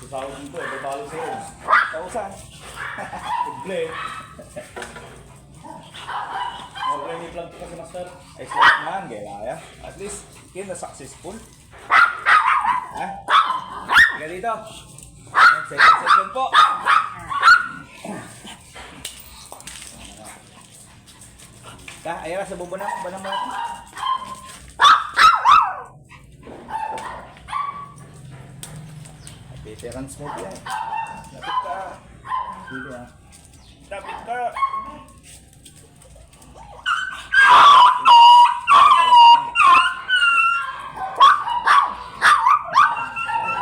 Tawag dito, babalo sa'yo. Tausan. Ible. Okay, may plug kasi master. Ay, slap man, gaya. At least, na successful. Ha? Higa dito. Second po. Ayan sa bubo na. Banang mo. Veteran smoke yan. Lapit ka. Dito ha. Lapit ka.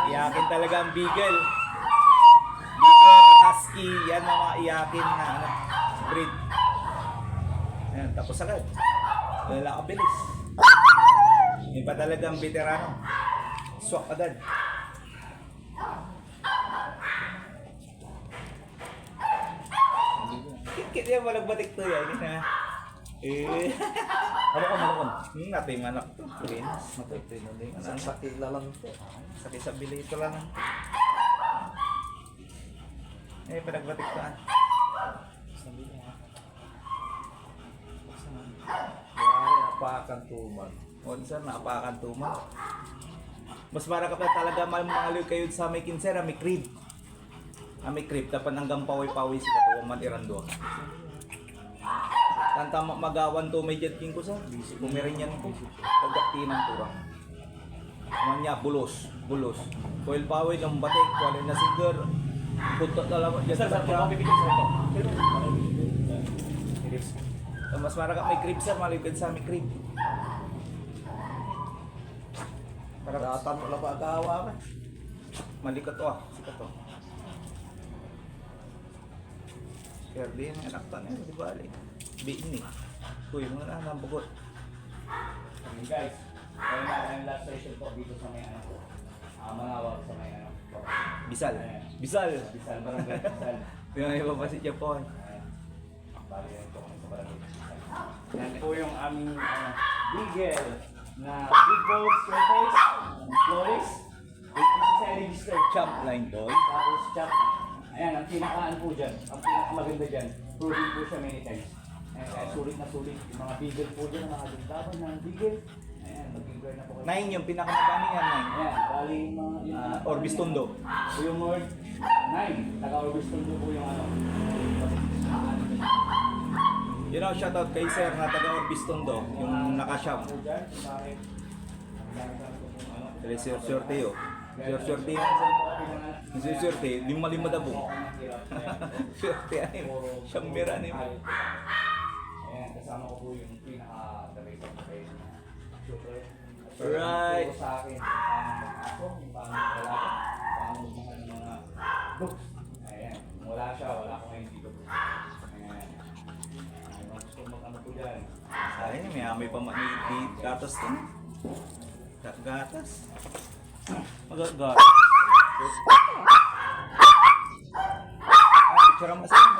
Iyakin talaga ang Beagle. Beagle, Husky, yan ang mga iyakin na breed. Ayan, tapos agad. Wala kabilis. Iba talagang veterano. Swak agad. Kit yan, walang batik to yan. Malakon. Natay manak to. Pilinas. Matay na din. Sakit na lang ito. Sakit sa bilito lang. Pinagbatik to. Sabi niya. Yari, apakan tuman. O, sir, naapakan tuman. Mas para ka pa talaga mamaliw kayo sa may kinsera, may crib. May crib, tapan hanggang paway-paway si katuwang manirando. Tanta magawan to may jet king ko sa kumirin yan ko. Pagkakti ng turang. Naman niya, bulos. Coil paway ng batik, wala na sigar. Puntot na lang. Yes, sir, mapipigil sa ito. Mas para ka may crib, sir, maligad sa may crib. Datan mo lang pag-awa ka. Malikat to sikat to. Kaya din, anak to na yun, di ba alin? Biin Uy, mga nang bugot. Okay guys, kaya natin ang last session po dito sa may Manaoag sa may Bisal. Bisal, barangay Bisal. Yung iba pa si Japon. Bali yan ito kami sa barangay Bisal. Yan po yung aming Beagle na big balls, surface, flores. Ito sa register. Champline toy. Tapos Champline. Ayan, ang pinakaan po dyan, ang pinakamaganda dyan, proven po siya many times. Ayan, kaya sulit na sulit. Yung mga Beagle po dyan, ang mga laban ng Beagle. Ayan, mag-Beagle na po kayo. 9 yung pinakamagano yan, 9. Ayan, bali yung mga... Orbis Tondo. Leomord, 9. Taga-Orbis Tondo po yung ano. You know, shoutout kay sir na taga Orbis Tondo, yung naka-shop. Sure-surte yun. Sure-surte yun. Sure-surte, 5-5 dabong. Surte ay, siyang mira na yun. Ayan, kasama ko po yung pinaka-dabay sa mga super. Right. Sa akin, ako, yung pang-lalaki, pang-mahal ng mga books. Ayan, wala siya, wala akong ngayon dito. Ayan. Ayan, gusto mag-ano po dyan. Ayun, may amoy pa gatas to. Gatas. Magagas. Picture ang masaya.